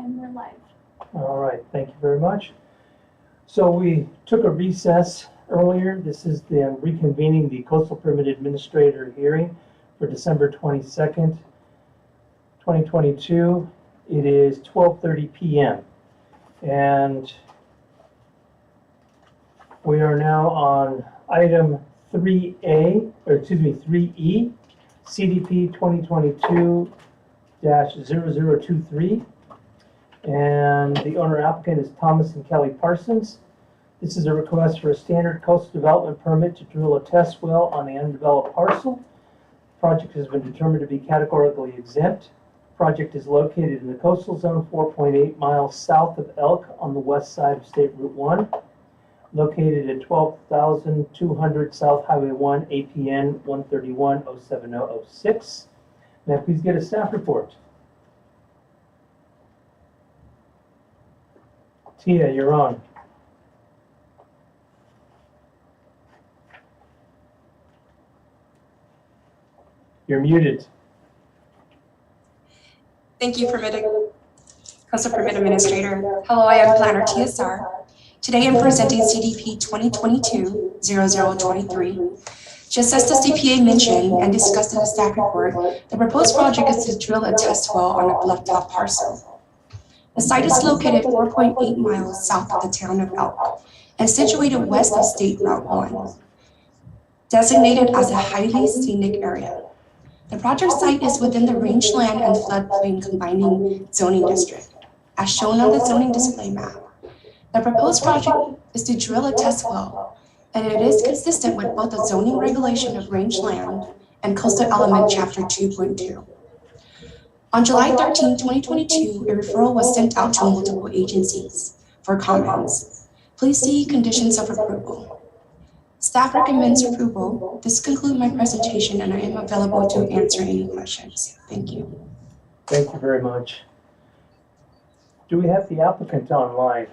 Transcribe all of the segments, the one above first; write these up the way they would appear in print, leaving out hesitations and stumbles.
and we're live. All right, thank you very much. So we took a recess earlier. This is the reconvening the Coastal Permit Administrator hearing for December 22nd, 2022. It is 12:30 p.m. and we are now on item 3A, or excuse me, 3E, CDP 2022-0023. And the owner applicant is Thomas and Kelly Parsons. This is a request for a standard coastal development permit to drill a test well on the undeveloped parcel. The project has been determined to be categorically exempt. The project is located in the coastal zone 4.8 miles south of Elk on the west side of State Route 1, located at 12,200 South Highway 1, APN 131-07006. May I please get a staff report? Tia, you're on. You're muted. Thank you, Coastal Permit Administrator. Hello, I am Planner TSR. Today I'm presenting CDP 2022-0023. Just as the CPA mentioned and discussed in the staff report, the proposed project is to drill a test well on a blufftop parcel. The site is located 4.8 miles south of the town of Elk and situated west of State Route 1, designated as a highly scenic area. The project site is within the rangeland and floodplain combining zoning district, as shown on the zoning display map. The proposed project is to drill a test well, and it is consistent with both the zoning regulation of rangeland and coastal element chapter 2.2. On July 13, 2022, a referral was sent out to multiple agencies for comments. Please see conditions of approval. Staff recommends approval. This concludes my presentation and I am available to answer any questions. Thank you. Thank you very much. Do we have the applicant online?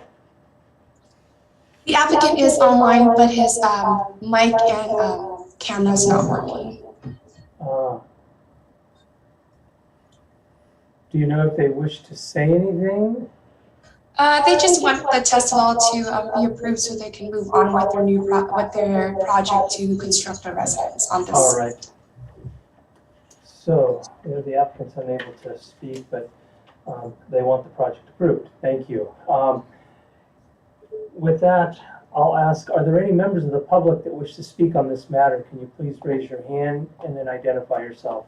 The applicant is online, but his mic and camera is not working. Do you know if they wish to say anything? They just want the test well to be approved so they can move on with their project to construct a residence on this. All right. So, the applicant's unable to speak, but they want the project approved. Thank you. With that, I'll ask, are there any members of the public that wish to speak on this matter? Can you please raise your hand and then identify yourself?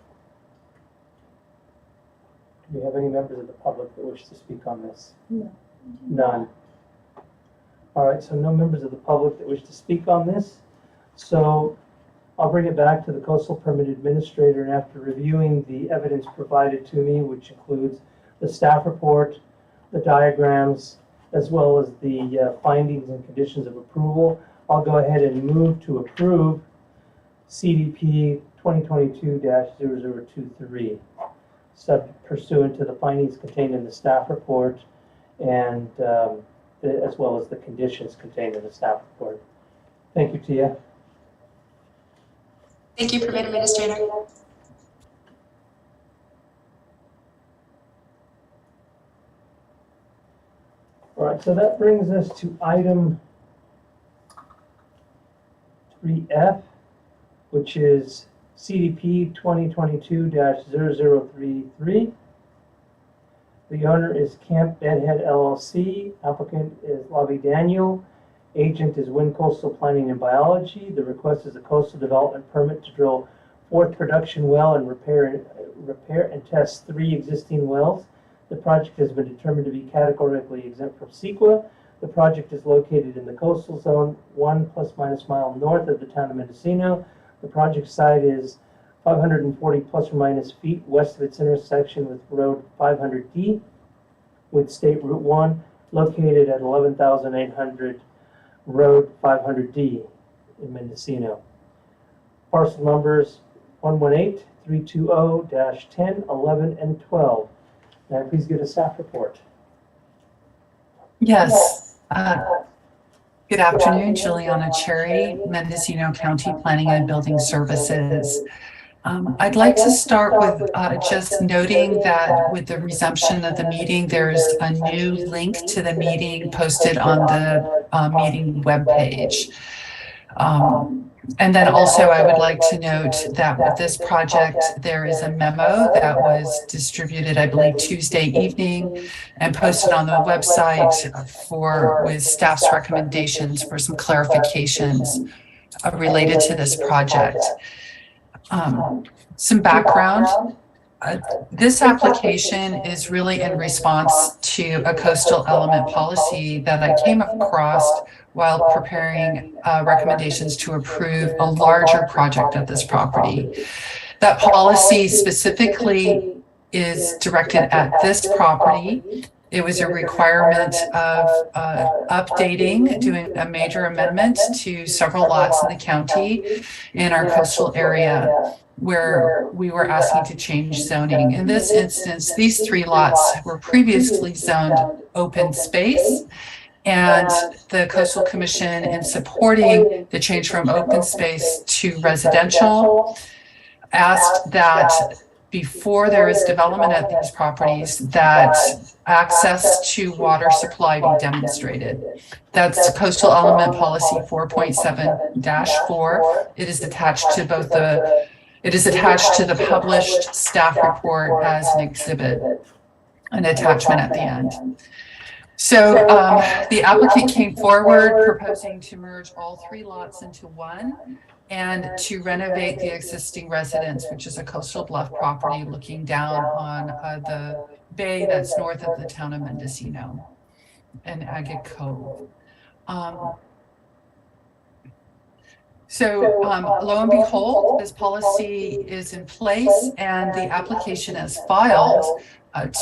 Do we have any members of the public that wish to speak on this? No. None. All right, so no members of the public that wish to speak on this. So I'll bring it back to the Coastal Permit Administrator, and after reviewing the evidence provided to me, which includes the staff report, the diagrams, as well as the findings and conditions of approval, I'll go ahead and move to approve CDP 2022-0023. Pursuant to the findings contained in the staff report and as well as the conditions contained in the staff report. Thank you, Tia. Thank you, Permit Administrator. All right, so that brings us to item 3F, which is CDP 2022-0033. The owner is Camp Bedhead LLC. Applicant is Lavi Daniel. Agent is Wind Coastal Planning and Biology. The request is a coastal development permit to drill fourth production well and repair and test 3 existing wells. The project has been determined to be categorically exempt from CEQA. The project is located in the coastal zone 1 ± mile north of the town of Mendocino. The project site is 540 ± feet west of its intersection with Road 500D with State Route 1, located at 11,800 Road 500D in Mendocino. Parcel numbers 118-320-10, 11, and 12. May I please get a staff report? Yes. Good afternoon, Juliana Cherry, Mendocino County Planning and Building Services. I'd like to start with just noting that with the resumption of the meeting, there's a new link to the meeting posted on the meeting webpage. And then also I would like to note that with this project, there is a memo that was distributed, I believe, Tuesday evening and posted on the website with staff's recommendations for some clarifications related to this project. Some background. This application is really in response to a coastal element policy that I came across while preparing recommendations to approve a larger project at this property. That policy specifically is directed at this property. It was a requirement of doing a major amendment to several lots in the county in our coastal area where we were asking to change zoning. In this instance, these 3 lots were previously zoned open space, and the Coastal Commission, in supporting the change from open space to residential, asked that before there is development at these properties, that access to water supply be demonstrated. That's Coastal Element Policy 4.7-4. It is attached to the published staff report as an exhibit, an attachment at the end. So the applicant came forward proposing to merge all 3 lots into one and to renovate the existing residence, which is a Coastal Bluff property looking down on the bay that's north of the town of Mendocino and Agate Cove. So lo and behold, this policy is in place and the application as filed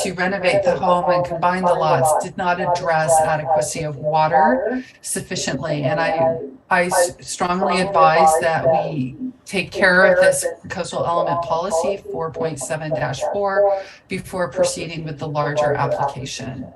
to renovate the home and combine the lots did not address adequacy of water sufficiently. And I strongly advise that we take care of this Coastal Element Policy 4.7-4 before proceeding with the larger application.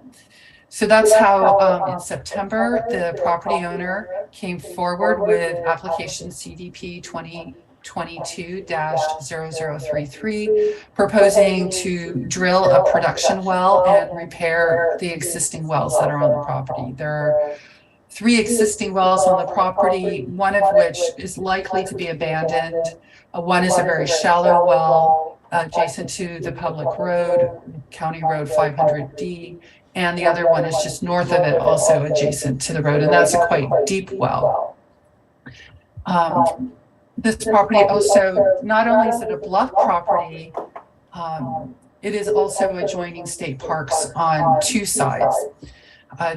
So that's how in September, the property owner came forward with application CDP 2022-0033, proposing to drill a production well and repair the existing wells that are on the property. There are 3 existing wells on the property, one of which is likely to be abandoned. One is a very shallow well adjacent to the public road, County Road 500D. And the other one is just north of it, also adjacent to the road, and that's a quite deep well. This property also, not only is it a bluff property, it is also adjoining state parks on 2 sides.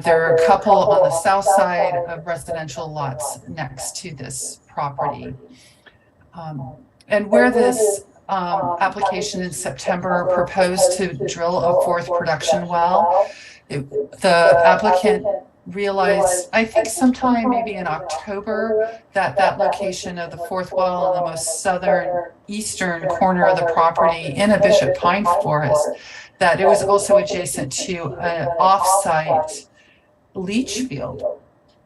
There are a couple on the south side of residential lots next to this property. And where this application in September proposed to drill a 4th production well, the applicant realized, I think sometime maybe in October, that location of the 4th well in the most southern eastern corner of the property in a Bishop Pine forest, that it was also adjacent to an off-site leach field.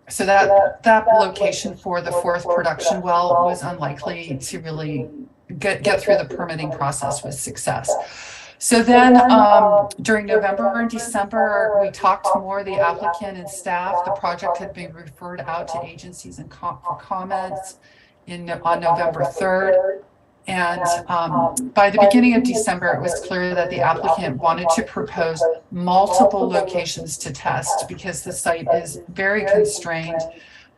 So that location for the 4th production well was unlikely to really get through the permitting process with success. So then during November and December, we talked more, the applicant and staff. The project had been referred out to agencies and for comments on November 3rd. And by the beginning of December, it was clear that the applicant wanted to propose multiple locations to test because the site is very constrained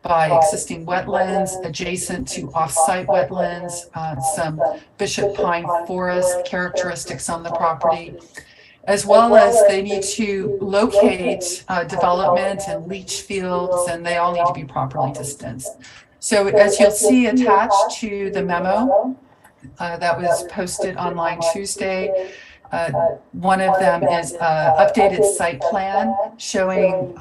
by existing wetlands, adjacent to off-site wetlands, some Bishop Pine forest characteristics on the property, as well as they need to locate development and leach fields, and they all need to be properly distanced. So as you'll see attached to the memo that was posted online Tuesday, one of them is an updated site plan showing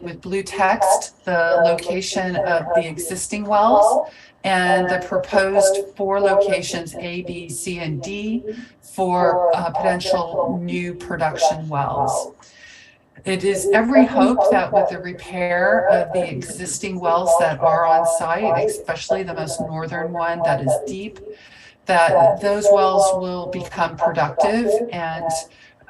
with blue text the location of the existing wells and the proposed 4 locations A, B, C, and D for potential new production wells. It is every hope that with the repair of the existing wells that are on site, especially the most northern one that is deep, that those wells will become productive and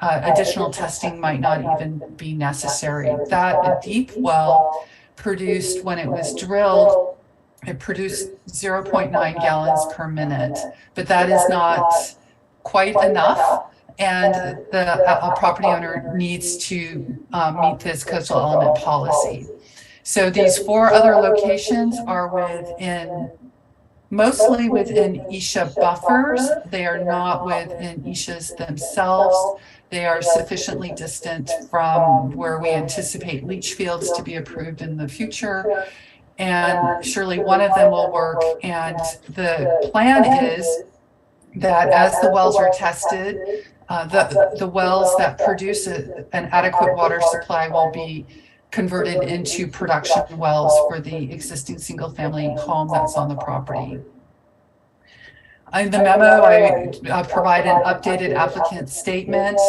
additional testing might not even be necessary. That deep well produced, when it was drilled, it produced 0.9 gallons per minute, but that is not quite enough. And the property owner needs to meet this coastal element policy. So these 4 other locations are mostly within ESHA buffers. They are not within ESHAs themselves. They are sufficiently distant from where we anticipate leach fields to be approved in the future. And surely one of them will work. And the plan is that as the wells are tested, the wells that produce an adequate water supply will be converted into production wells for the existing single-family home that's on the property. In the memo, I provide an updated applicant statement.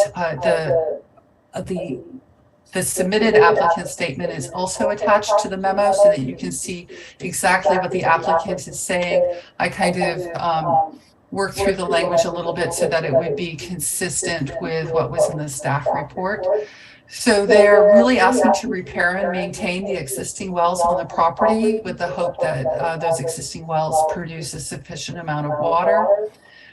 The submitted applicant statement is also attached to the memo so that you can see exactly what the applicant is saying. I kind of worked through the language a little bit so that it would be consistent with what was in the staff report. So they're really asking to repair and maintain the existing wells on the property with the hope that those existing wells produce a sufficient amount of water.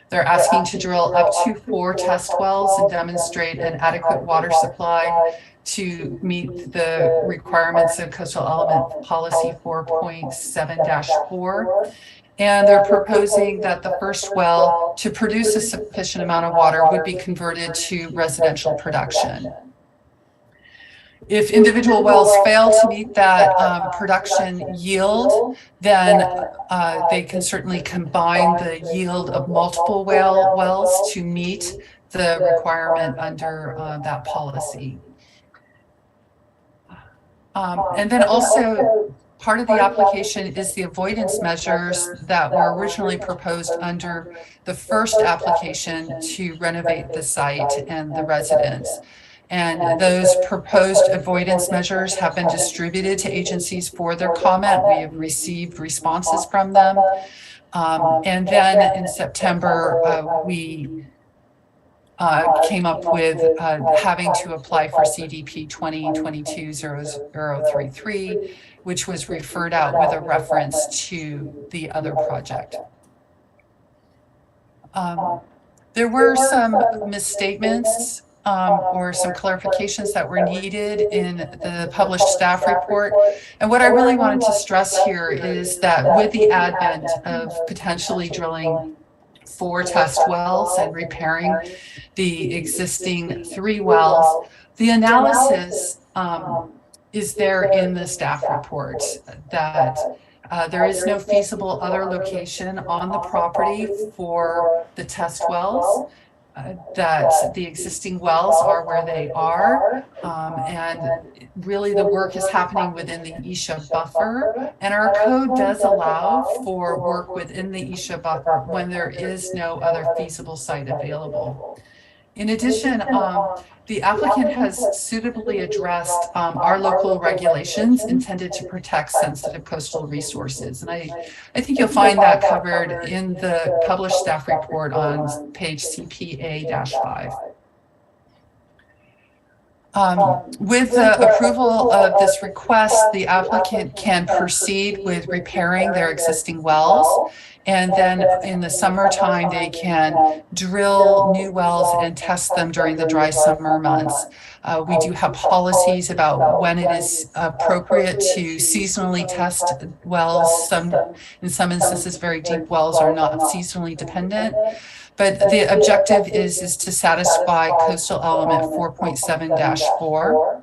They're asking to drill up to 4 test wells and demonstrate an adequate water supply to meet the requirements of Coastal Element Policy 4.7-4. And they're proposing that the first well to produce a sufficient amount of water would be converted to residential production. If individual wells fail to meet that production yield, then they can certainly combine the yield of multiple wells to meet the requirement under that policy. And then also part of the application is the avoidance measures that were originally proposed under the first application to renovate the site and the residents. And those proposed avoidance measures have been distributed to agencies for their comment. We have received responses from them. And then in September, we came up with having to apply for CDP 2022-0033, which was referred out with a reference to the other project. There were some misstatements or some clarifications that were needed in the published staff report. And what I really wanted to stress here is that with the advent of potentially drilling 4 test wells and repairing the existing 3 wells, the analysis is there in the staff report that there is no feasible other location on the property for the test wells. That the existing wells are where they are, and really the work is happening within the ESHA buffer, and our code does allow for work within the ESHA buffer when there is no other feasible site available. In addition, the applicant has suitably addressed our local regulations intended to protect sensitive coastal resources. And I think you'll find that covered in the published staff report on page CPA-5. With the approval of this request, the applicant can proceed with repairing their existing wells. And then in the summertime, they can drill new wells and test them during the dry summer months. We do have policies about when it is appropriate to seasonally test wells. In some instances, very deep wells are not seasonally dependent. But the objective is to satisfy Coastal Element 4.7-4.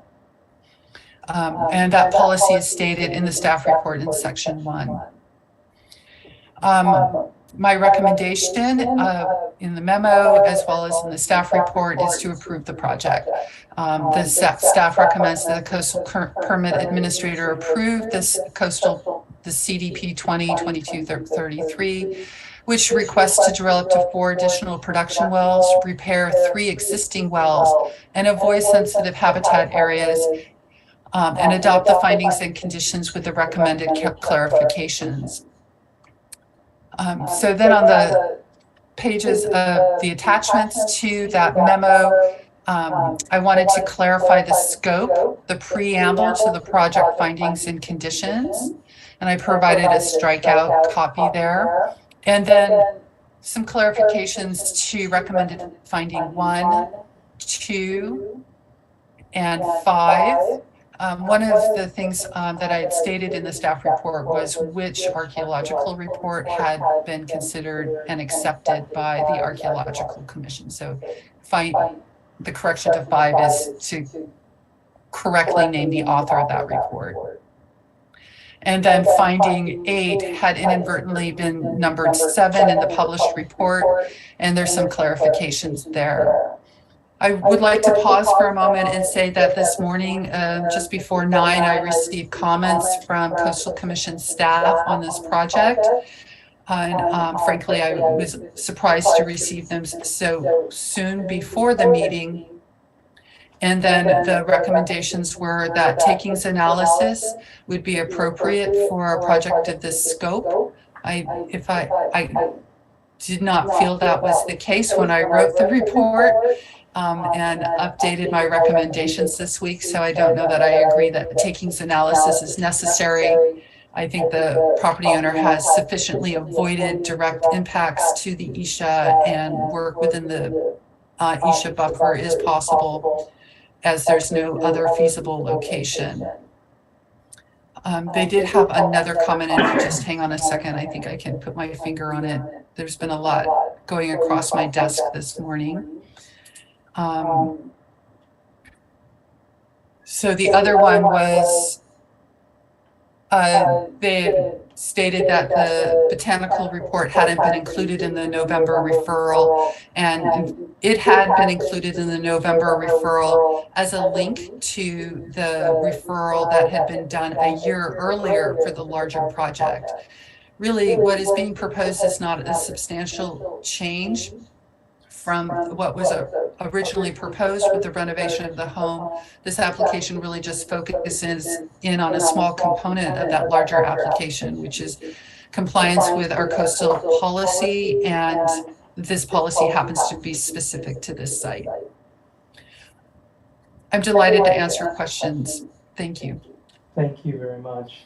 And that policy is stated in the staff report in section 1. My recommendation in the memo, as well as in the staff report, is to approve the project. The staff recommends that the coastal permit administrator approve the CDP 2022-33, which requests to drill up to 4 additional production wells, repair 3 existing wells, and avoid sensitive habitat areas, and adopt the findings and conditions with the recommended clarifications. So then on the pages of the attachments to that memo. I wanted to clarify the scope, the preamble to the project findings and conditions, and I provided a strikeout copy there. And then some clarifications to recommended finding 1, 2, and 5. One of the things that I had stated in the staff report was which archaeological report had been considered and accepted by the Archaeological Commission. So the correction to 5 is to correctly name the author of that report. And then finding 8 had inadvertently been numbered 7 in the published report, and there's some clarifications there. I would like to pause for a moment and say that this morning, just before 9, I received comments from Coastal Commission staff on this project. And frankly, I was surprised to receive them so soon before the meeting. And then the recommendations were that takings analysis would be appropriate for a project of this scope. I did not feel that was the case when I wrote the report and updated my recommendations this week. So I don't know that I agree that the takings analysis is necessary. I think the property owner has sufficiently avoided direct impacts to the Isha, and work within the Isha buffer is possible, as there's no other feasible location. They did have another comment, and just hang on a second, I think I can put my finger on it. There's been a lot going across my desk this morning. So the other one was, they stated that the botanical report hadn't been included in the November referral, and it had been included in the November referral as a link to the referral that had been done a year earlier for the larger project. Really, what is being proposed is not a substantial change from what was originally proposed with the renovation of the home. This application really just focuses in on a small component of that larger application, which is compliance with our coastal policy, and this policy happens to be specific to this site. I'm delighted to answer questions. Thank you. Thank you very much.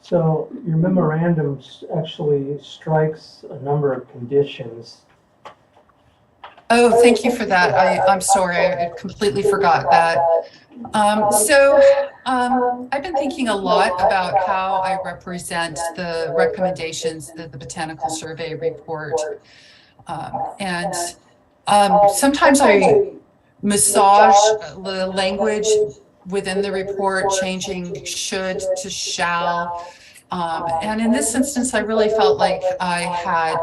So your memorandum actually strikes a number of conditions. Oh, thank you for that. I'm sorry, I completely forgot that. I've been thinking a lot about how I represent the recommendations of the Botanical Survey report. Sometimes I massage the language within the report, changing should to shall. And in this instance, I really felt like I had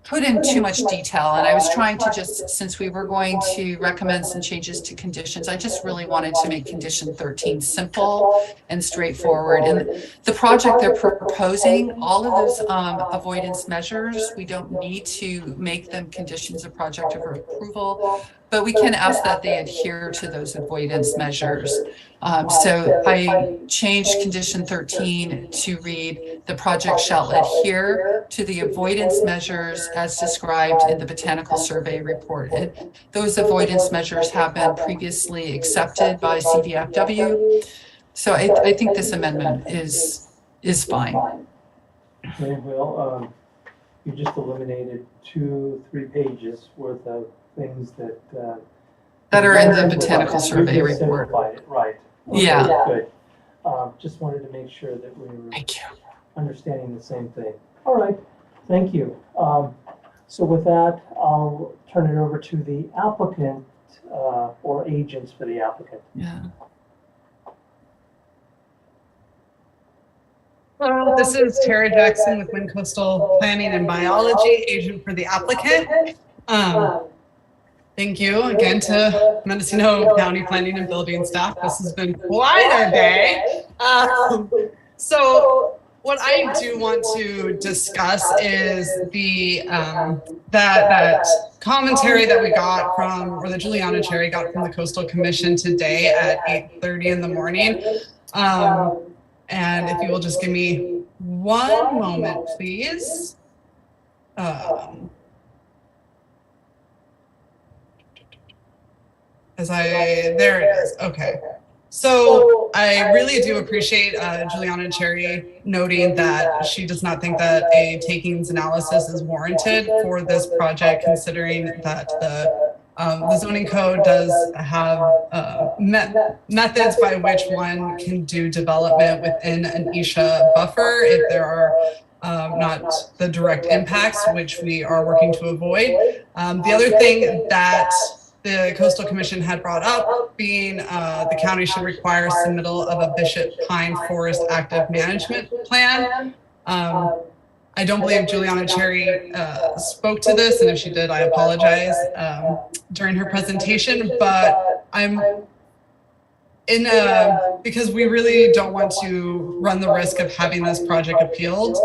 put in too much detail, and I was trying to just, since we were going to recommend some changes to conditions, I just really wanted to make condition 13 simple and straightforward. And the project they're proposing, all of those avoidance measures, we don't need to make them conditions of project of approval, but we can ask that they adhere to those avoidance measures. So I changed condition 13 to read, the project shall adhere to the avoidance measures as described in the Botanical Survey report. And those avoidance measures have been previously accepted by CDFW. So I think this amendment is fine. Okay, well, you just eliminated 2-3 pages worth of things that are in the Botanical Survey report. Simplified it, right. Okay, Yeah. Good. Just wanted to make sure that we were Thank you. understanding the same thing. All right, thank you. So with that, I'll turn it over to the applicant or agents for the applicant. Yeah. Hello, this is Tara Jackson with Wind Coastal Planning and Biology, agent for the applicant. Thank you again to Mendocino County Planning and Building staff. This has been quite a day. So what I do want to discuss is the that commentary that we got from, or the Juliana Cherry got from the Coastal Commission today at 8:30 in the morning. And if you will just give me one moment, please. there it is. Okay. So I really do appreciate Juliana Cherry noting that she does not think that a takings analysis is warranted for this project, considering that the zoning code does have methods by which one can do development within an Isha buffer if there are not the direct impacts, which we are working to avoid. The other thing that the Coastal Commission had brought up being the county should require submittal of a Bishop Pine Forest active management plan. I don't believe Juliana Cherry spoke to this, and if she did, I apologize during her presentation, but I'm in because we really don't want to run the risk of having this project appealed.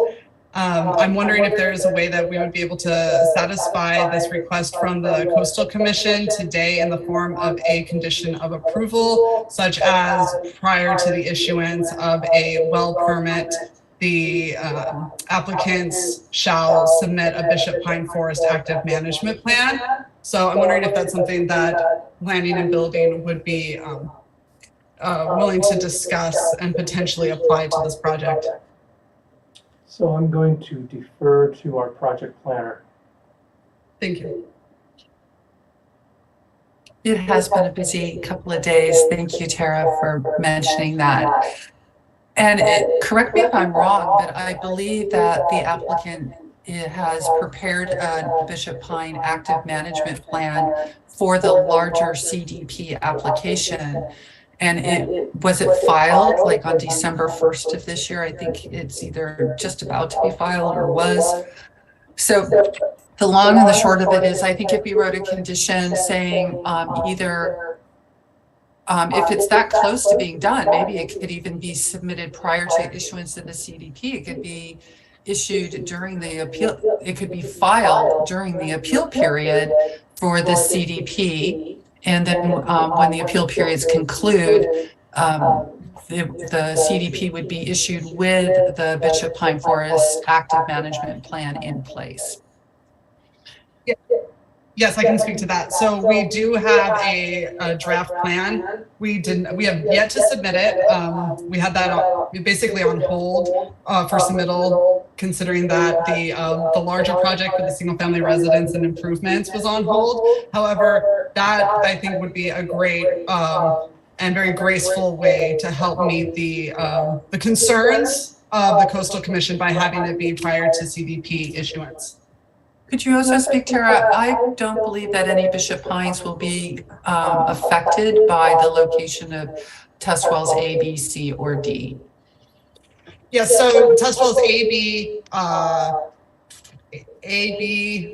I'm wondering if there is a way that we would be able to satisfy this request from the Coastal Commission today in the form of a condition of approval, such as prior to the issuance of a well permit, the applicants shall submit a Bishop Pine Forest active management plan. So I'm wondering if that's something that planning and building would be willing to discuss and potentially apply to this project. So I'm going to defer to our project planner. Thank you. It has been a busy couple of days. Thank you, Tara, for mentioning that. And correct me if I'm wrong, but I believe that the applicant has prepared a Bishop Pine active management plan for the larger CDP application. And was it filed like on December 1st of this year? I think it's either just about to be filed or was. So the long and the short of it is, I think if we wrote a condition saying either if it's that close to being done, maybe it could even be submitted prior to issuance of the CDP. It could be issued during the appeal. It could be filed during the appeal period for the CDP. And then when the appeal periods conclude, the CDP would be issued with the Bishop Pine Forest active management plan in place. Yes, I can speak to that. So we do have a draft plan. We have yet to submit it. We had that basically on hold for submittal, considering that the larger project for the single family residence and improvements was on hold. However, that I think would be a great and very graceful way to help meet the concerns of the Coastal Commission by having it be prior to CDP issuance. Could you also speak, Tara? I don't believe that any Bishop Pines will be affected by the location of test wells A, B, C, or D. Yes, so test wells A, B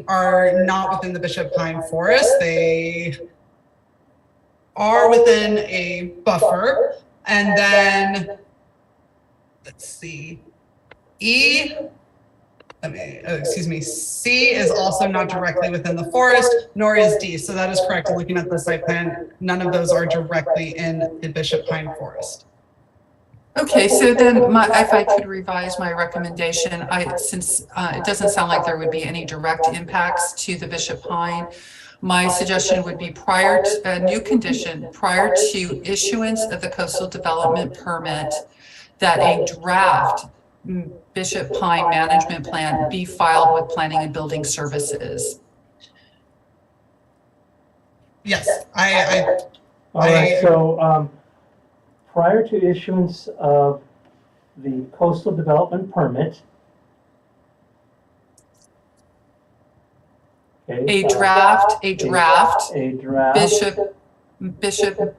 are not within the Bishop Pine Forest. They are within a buffer. And then, let's see, C is also not directly within the forest, nor is D. So that is correct. Looking at the site plan, none of those are directly in the Bishop Pine Forest. Okay, so then if I could revise my recommendation, since it doesn't sound like there would be any direct impacts to the Bishop Pine, my suggestion would be prior to a new condition, prior to issuance of the coastal development permit, that a draft Bishop Pine management plan be filed with Planning and Building Services. Yes, All right, so prior to issuance of the coastal development permit, okay, A draft Bishop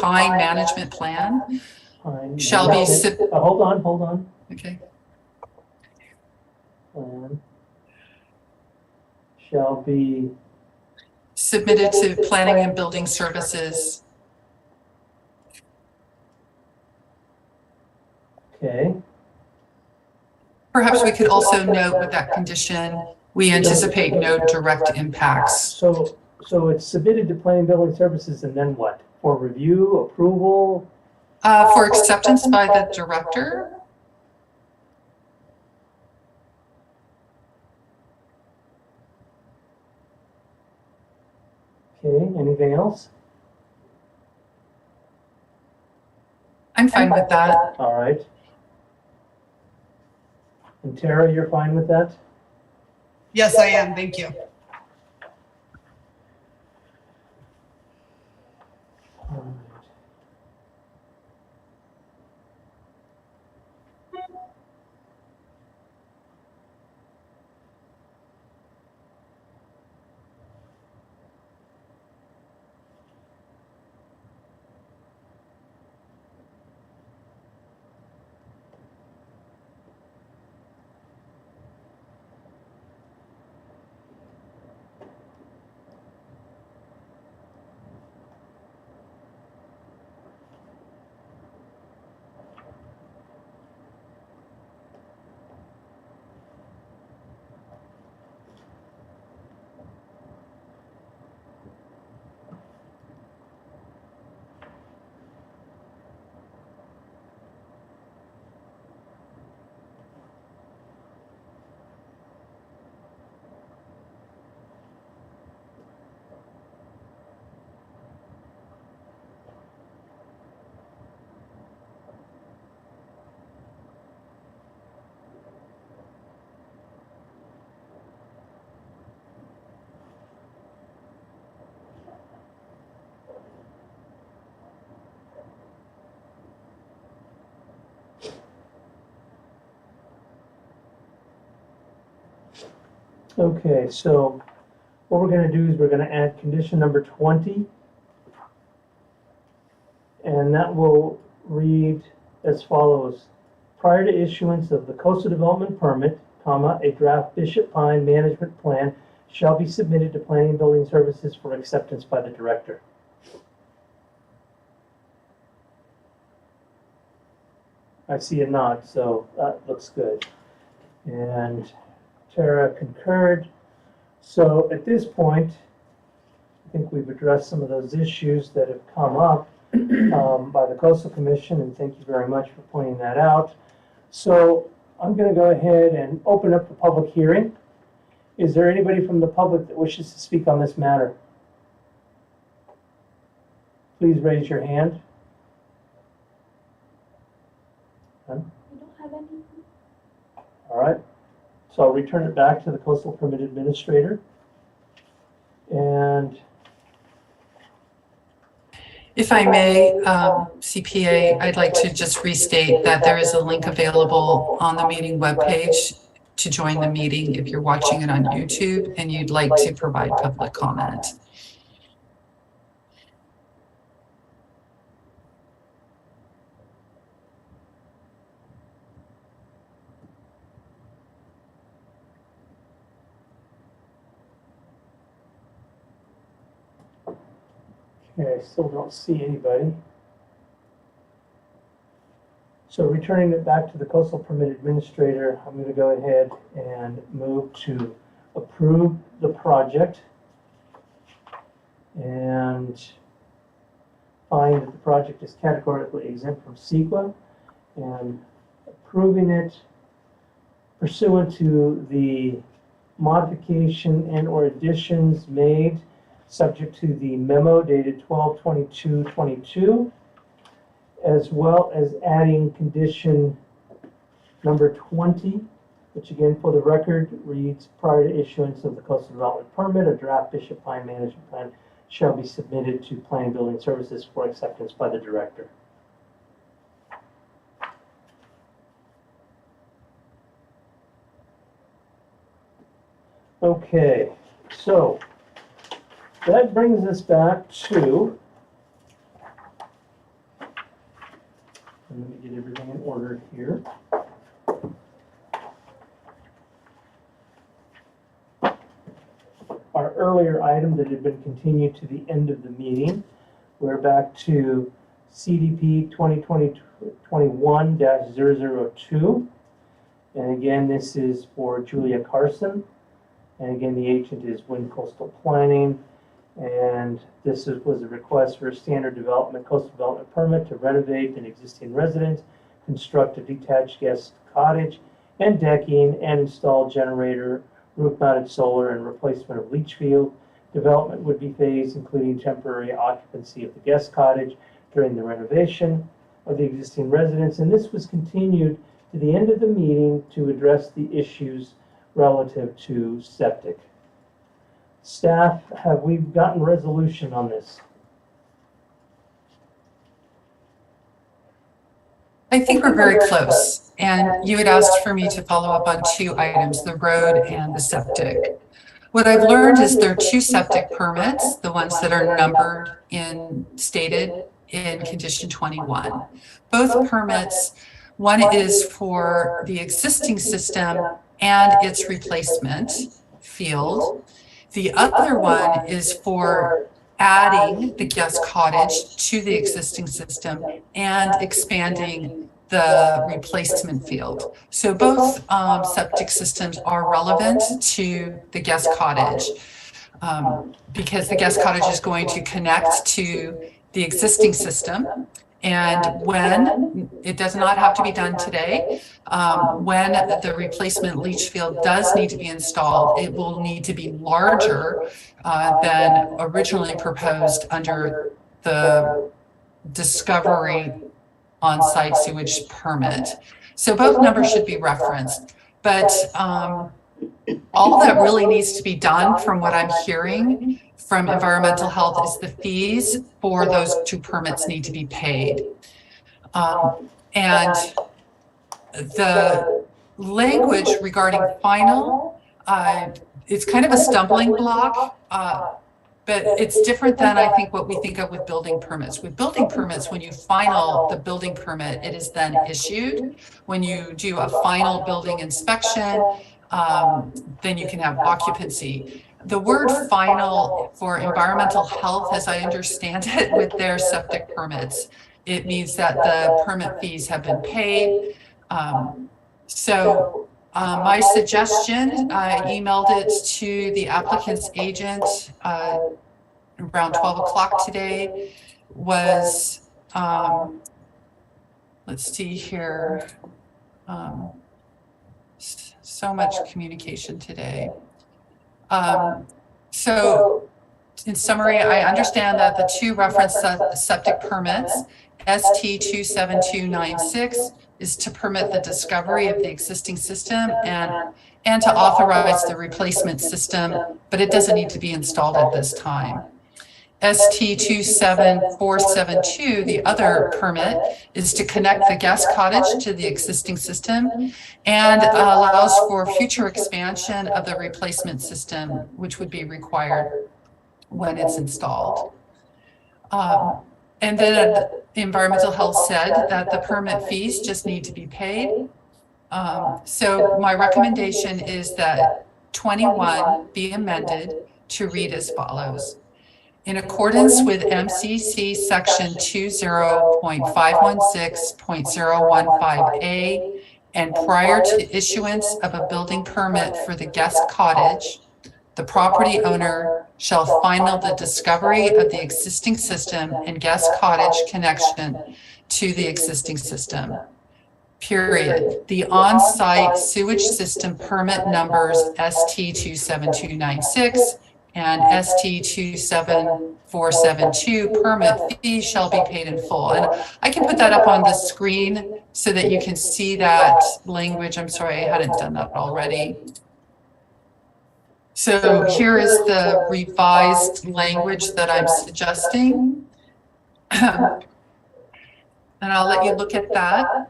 Pine management plan shall be hold on. Okay. Plan shall be Submitted to Planning and Building Services. okay. Perhaps we could also note with that condition, we anticipate no direct impacts. So it's submitted to Planning and Building Services, and then what? For review, approval? For acceptance by the director. Okay, anything else? I'm fine with that. All right. And Tara, you're fine with that? Yes, I am. Thank you. All right. Okay, so what we're gonna do is we're gonna add condition number 20. And that will read as follows. Prior to issuance of the coastal development permit, comma, a draft Bishop Pine management plan shall be submitted to Planning and Building Services for acceptance by the director. I see a nod, so that looks good. And Tara concurred. So at this point, I think we've addressed some of those issues that have come up by the Coastal Commission, and thank you very much for pointing that out. So I'm going to go ahead and open up the public hearing. Is there anybody from the public that wishes to speak on this matter? Please raise your hand. None? We don't have any. All right. So I'll return it back to the Coastal Permit Administrator. And If I may, CPA, I'd like to just restate that there is a link available on the meeting webpage to join the meeting if you're watching it on YouTube and you'd like to provide public comment. okay, I still don't see anybody. So returning it back to the Coastal Permit Administrator, I'm going to go ahead and move to approve the project and find that the project is categorically exempt from CEQA and approving it pursuant to the modification and or additions made subject to the memo dated 12/22/22, as well as adding condition number 20, which again for the record reads, prior to issuance of the coastal development permit, a draft Bishop Pine management plan shall be submitted to Planning and Building Services for acceptance by the director. Okay, so that brings us back to, and let me get everything in order here. Our earlier item that had been continued to the end of the meeting, we're back to CDP 2020-21-002. And again, this is for Julia Carson. And again, the agent is Wind Coastal Planning. And this was a request for a standard development, coastal development permit to renovate an existing residence, construct a detached guest cottage and decking, and install generator, roof-mounted solar, and replacement of leach field, Development would be phased, including temporary occupancy of the guest cottage during the renovation of the existing residence. And this was continued to the end of the meeting to address the issues relative to septic. Staff, have we gotten resolution on this? I think we're very close. And you had asked for me to follow up on 2 items, the road and the septic. What I've learned is there are 2 septic permits, the ones that are numbered in, stated in condition 21. Both permits, one is for the existing system and its replacement field. The other one is for adding the guest cottage to the existing system and expanding the replacement field. So both septic systems are relevant to the guest cottage because the guest cottage is going to connect to the existing system. And when, it does not have to be done today, when the replacement leach field does need to be installed, it will need to be larger than originally proposed under the Discovery on-site sewage permit. So both numbers should be referenced, but all that really needs to be done from what I'm hearing from environmental health is the fees for those 2 permits need to be paid. And the language regarding final, it's kind of a stumbling block, but it's different than I think what we think of with building permits. With building permits, when you final the building permit, it is then issued. When you do a final building inspection, then you can have occupancy. The word final for environmental health, as I understand it, with their septic permits, it means that the permit fees have been paid. My suggestion, I emailed it to the applicant's agent around 12 o'clock today, was, let's see here, so much communication today. So in summary, I understand that the 2 reference septic permits, ST 27296, is to permit the discovery of the existing system and to authorize the replacement system, but it doesn't need to be installed at this time. ST 27472, the other permit, is to connect the guest cottage to the existing system and allows for future expansion of the replacement system, which would be required when it's installed. And then environmental health said that the permit fees just need to be paid. So my recommendation is that 21 be amended to read as follows. In accordance with MCC section 20.516.015A and prior to issuance of a building permit for the guest cottage, the property owner shall final the discovery of the existing system and guest cottage connection to the existing system. Period. The on-site sewage system permit numbers ST 27296 and ST 27472 permit fees shall be paid in full. And I can put that up on the screen so that you can see that language. I'm sorry, I hadn't done that already. So here is the revised language that I'm suggesting. And I'll let you look at that.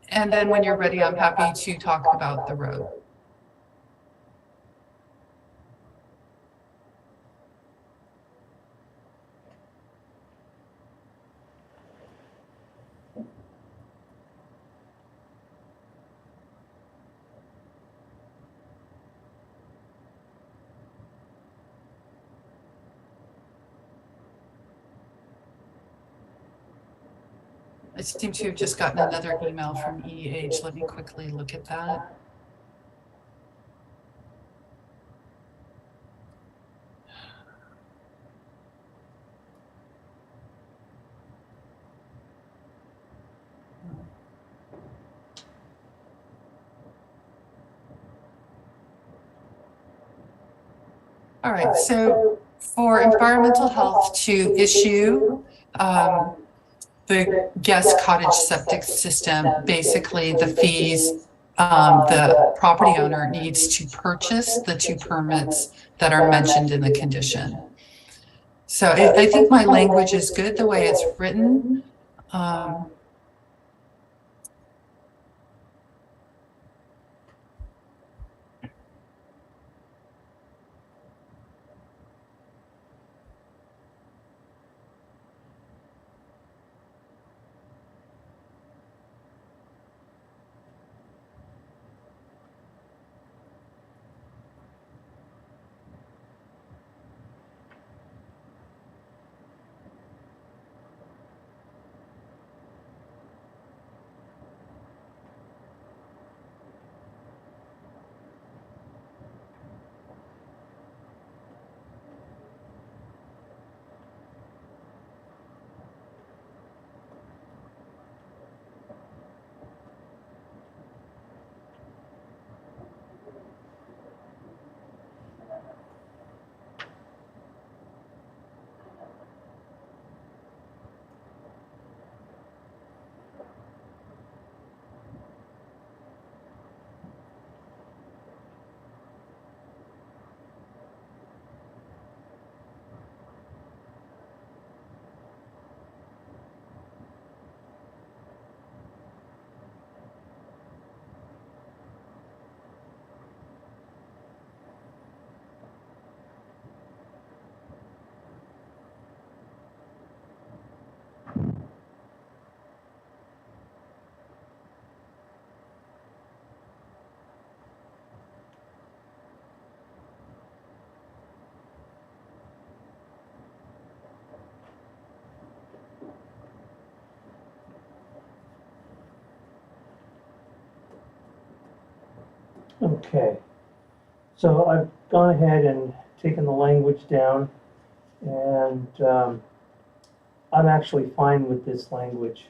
And then when you're ready, I'm happy to talk about the road. I seem to have just gotten another email from EEH. Let me quickly look at that. All right, so for environmental health to issue the guest cottage septic system, basically the fees, the property owner needs to purchase the 2 permits that are mentioned in the condition. So I think my language is good the way it's written. Okay, so I've gone ahead and taken the language down, and I'm actually fine with this language.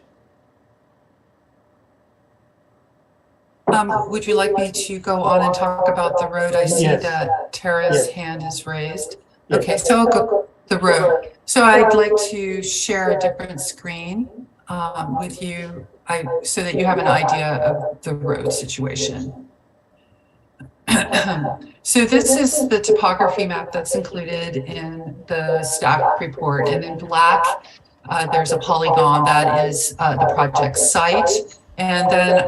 Would you like me to go on and talk about the road? I see Yes. that Tara's Yes. hand is raised. Yes. Okay, so I'll go the road. So I'd like to share a different screen with you so that you have an idea of the road situation. So this is the topography map that's included in the staff report, and in black there's a polygon that is the project site, and then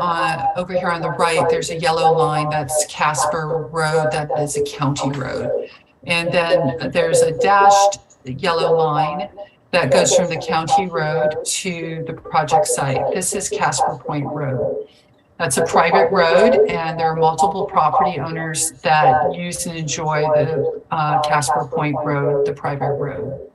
over here on the right there's a yellow line that's Casper Road, that is a county road, and then there's a dashed yellow line that goes from the county road to the project site. This is Casper Point Road. That's a private road, and there are multiple property owners that use and enjoy the Casper Point Road, the private road.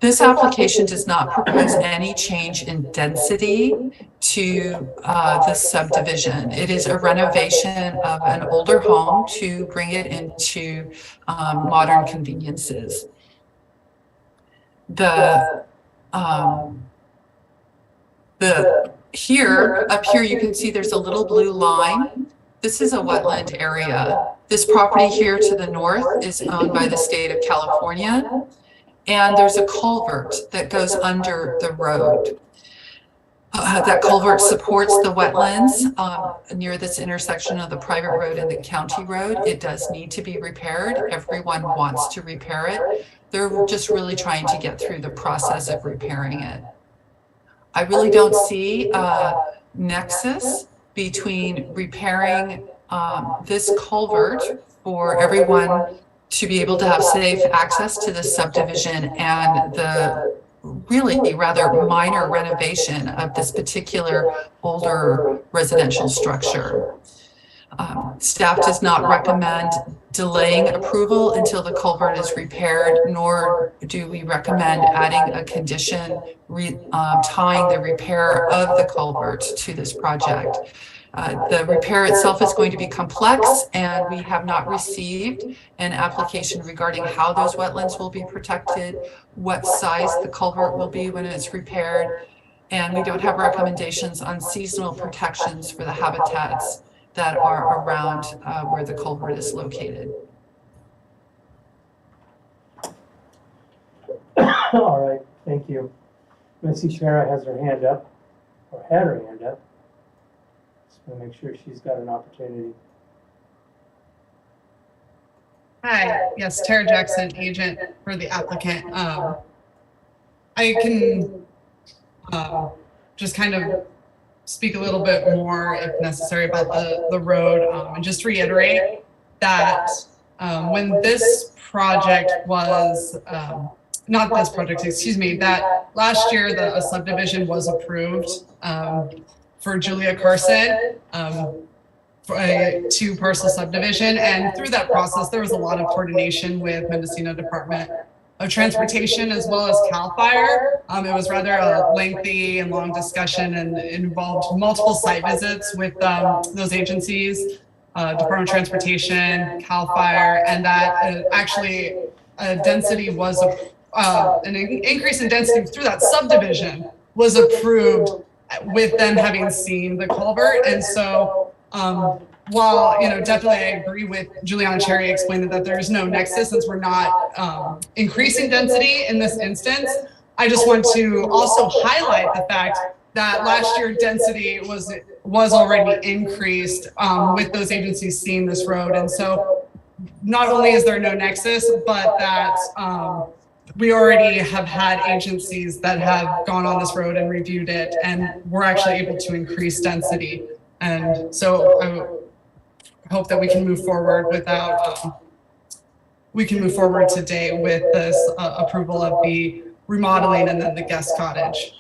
This application does not propose any change in density to the subdivision. It is a renovation of an older home to bring it into modern conveniences. Up here you can see there's a little blue line. This is a wetland area. This property here to the north is owned by the state of California, and there's a culvert that goes under the road. That culvert supports the wetlands near this intersection of the private road and the county road. It does need to be repaired. Everyone wants to repair it. They're just really trying to get through the process of repairing it. I really don't see a nexus between repairing this culvert for everyone to be able to have safe access to the subdivision and the really rather minor renovation of this particular older residential structure. Staff does not recommend delaying approval until the culvert is repaired, nor do we recommend adding a condition tying the repair of the culvert to this project. The repair itself is going to be complex, and we have not received an application regarding how those wetlands will be protected, what size the culvert will be when it's repaired, and we don't have recommendations on seasonal protections for the habitats that are around where the culvert is located. All right, thank you. Missy Shara has her hand up, or had her hand up. Just want to make sure she's got an opportunity. Hi, yes, Tara Jackson, agent for the applicant. I can just kind of speak a little bit more if necessary about the road, and just reiterate that when this project was, not this project, excuse me, that last year a subdivision was approved for Julia Carson, for a 2-parcel subdivision. And through that process, there was a lot of coordination with Mendocino Department of Transportation as well as CAL FIRE. It was rather a lengthy and long discussion and involved multiple site visits with those agencies, Department of Transportation, CAL FIRE, and that actually density was, an increase in density through that subdivision was approved with them having seen the culvert. And so while, definitely I agree with Juliana Cherry explaining that there is no nexus since we're not increasing density in this instance, I just want to also highlight the fact that last year density was already increased with those agencies seeing this road. And so not only is there no nexus, but that we already have had agencies that have gone on this road and reviewed it, and we're actually able to increase density. And so I hope that we can move forward today with this approval of the remodeling and then the guest cottage.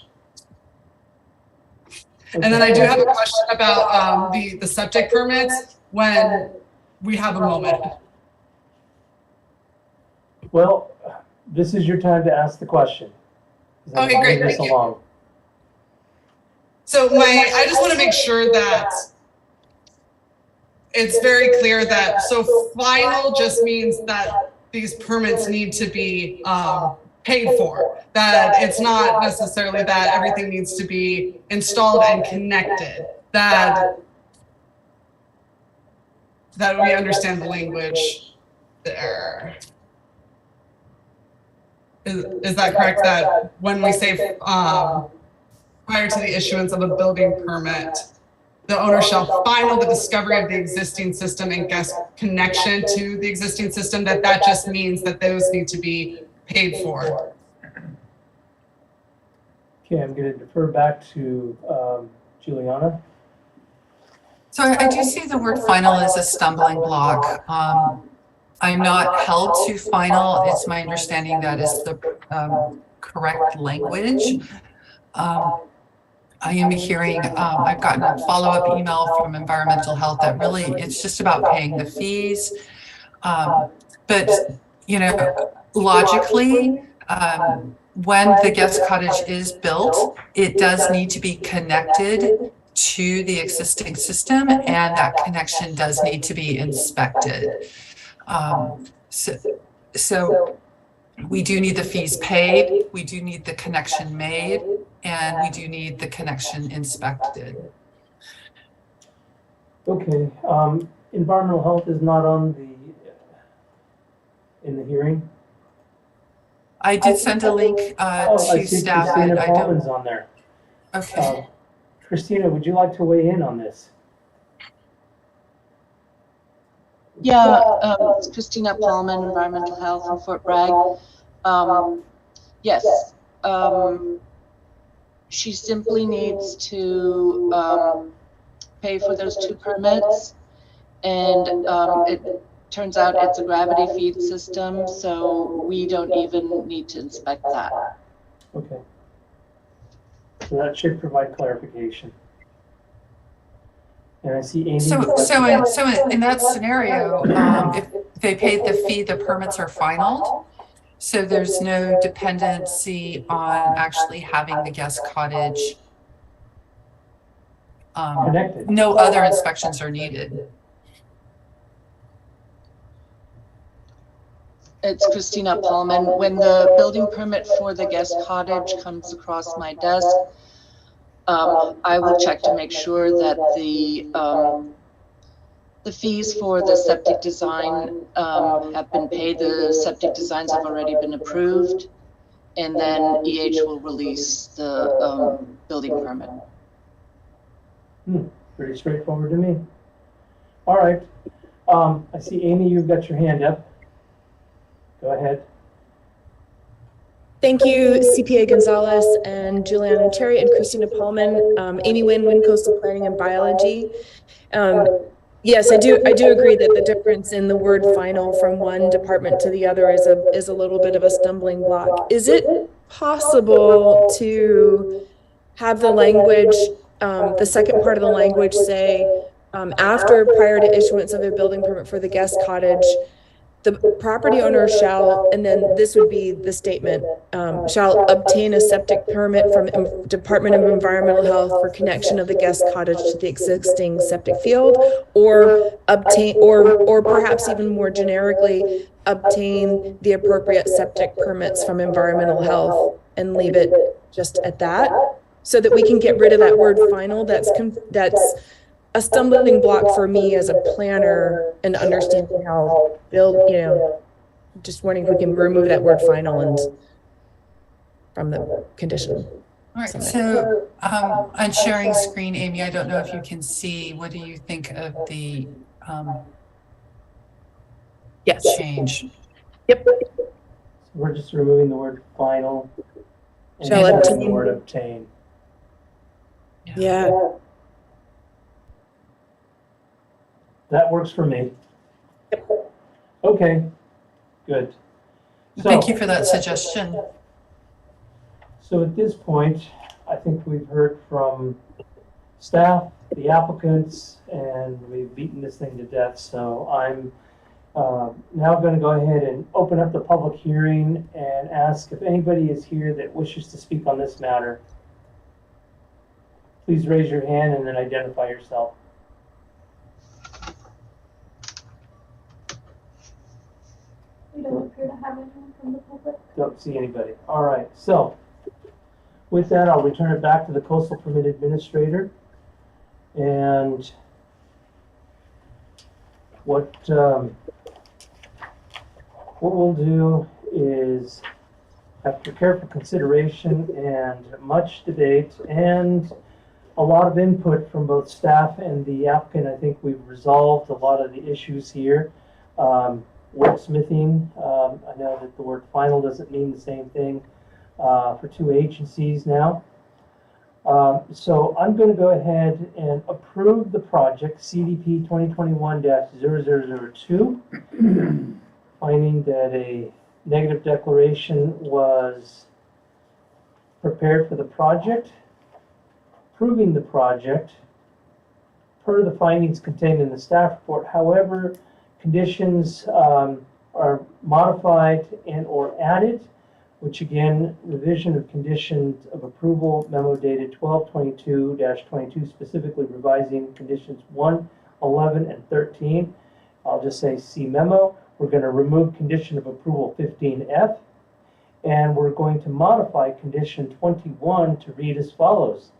And then I do have a question about the septic permits when we have a moment. Well, this is your time to ask the question. Okay, great, thank you. Along. So I just want to make sure that it's very clear that, so final just means that these permits need to be paid for, that it's not necessarily that everything needs to be installed and connected, that we understand the language there. Is that correct, that when we say prior to the issuance of a building permit, the owner shall final the discovery of the existing system and guest connection to the existing system, that just means that those need to be paid for? Okay, I'm going to defer back to Juliana. So I do see the word final as a stumbling block. I'm not held to final. It's my understanding that is the correct language. I am hearing, I've gotten a follow-up email from Environmental Health that really it's just about paying the fees. But, logically, when the guest cottage is built, it does need to be connected to the existing system, and that connection does need to be inspected. So we do need the fees paid, we do need the connection made, and we do need the connection inspected. Okay, Environmental Health is not in the hearing. I did send a link I to see staff. Christina I don't. Paulman's on there. Okay. Christina, would you like to weigh in on this? Yeah, it's Christina Paulman, Environmental Health in Fort Bragg. Yes, she simply needs to pay for those 2 permits, and it turns out it's a gravity feed system, so we don't even need to inspect that. Okay. So that should provide clarification. And I see Amy. So in that scenario, if they paid the fee, the permits are final. So there's no dependency on actually having the guest cottage. Connected. No other inspections are needed. It's Christina Paulman. When the building permit for the guest cottage comes across my desk, I will check to make sure that the fees for the septic design have been paid. The septic designs have already been approved, and then EH will release the building permit. Pretty straightforward to me. All right. I see, Amy, you've got your hand up. Go ahead. Thank you, CPA Gonzalez and Juliana Terry and Christina Paulman. Amy Wynn, Wynn Coastal Planning and Biology. Yes, I do agree that the difference in the word final from one department to the other is a little bit of a stumbling block. Is it possible to have the language, the second part of the language say, after prior to issuance of a building permit for the guest cottage, the property owner shall, and then this would be the statement, shall obtain a septic permit from Department of Environmental Health for connection of the guest cottage to the existing septic field, or obtain, or perhaps even more generically, obtain the appropriate septic permits from environmental health and leave it just at that, so that we can get rid of that word final. That's a stumbling block for me as a planner and understanding how build, just wondering if we can remove that word final and from the condition. All right, so on sharing screen, Amy, I don't know if you can see, what do you think of the Yes. change? Yep. We're just removing the word final and Shall adding obtain. the word obtain. Yeah. That works for me. Okay, good. Thank you for that suggestion. So at this point, I think we've heard from staff, the applicants, and we've beaten this thing to death. So I'm now going to go ahead and open up the public hearing and ask if anybody is here that wishes to speak on this matter. Please raise your hand and then identify yourself. We don't appear to have anyone from the public. Don't see anybody. All right, so with that, I'll return it back to the Coastal Permit Administrator. And what we'll do is, after careful consideration and much debate and a lot of input from both staff and the applicant, I think we've resolved a lot of the issues here. Wordsmithing, I know that the word final doesn't mean the same thing for two agencies now. So I'm going to go ahead and approve the project CDP 2021-0002, finding that a negative declaration was prepared for the project, approving the project per the findings contained in the staff report. However, conditions are modified and or added, which again, revision of conditions of approval memo dated 12/22/22, specifically revising conditions 1, 11, and 13. I'll just say see memo. We're going to remove condition of approval 15F, and we're going to modify condition 21 to read as follows.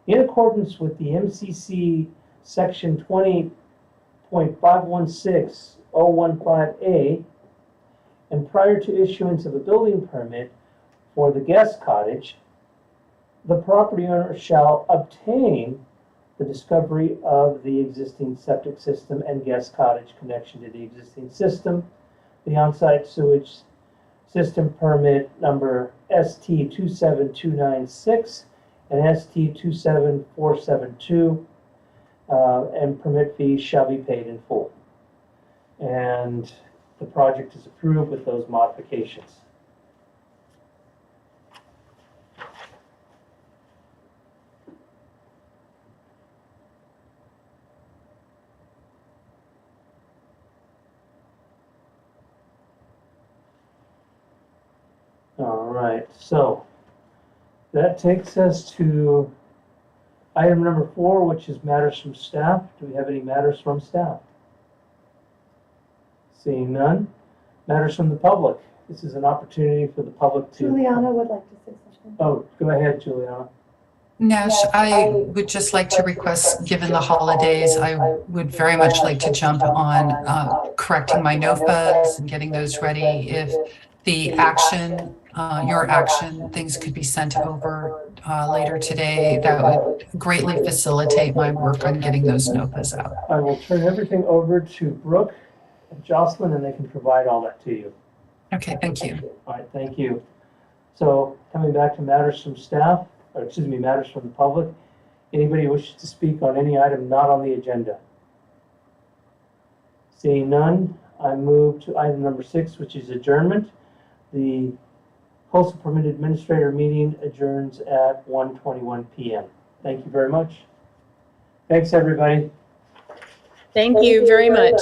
In accordance with the MCC section 20.516015A, and prior to issuance of a building permit for the guest cottage, the property owner shall obtain the discovery of the existing septic system and guest cottage connection to the existing system, the on-site sewage system permit number ST27296 and ST27472, and permit fees shall be paid in full. And the project is approved with those modifications. All right, so that takes us to item number 4, which is matters from staff. Do we have any matters from staff? Seeing none. Matters from the public. This is an opportunity for the public to... Juliana would like to say something. Oh, go ahead, Juliana. Nash, I would just like to request, given the holidays, I would very much like to jump on correcting my NOFAs and getting those ready. If the action your action, things could be sent over later today. That would greatly facilitate my work on getting those NOPAs out. I will turn everything over to Brooke and Jocelyn, and they can provide all that to you. Okay, thank you. All right, thank you. So coming back to matters from staff, or excuse me, matters from the public, anybody wishes to speak on any item not on the agenda? Seeing none, I move to item number 6, which is adjournment. The Coastal Permit Administrator meeting adjourns at 1:21 p.m. Thank you very much. Thanks, everybody. Thank you very much.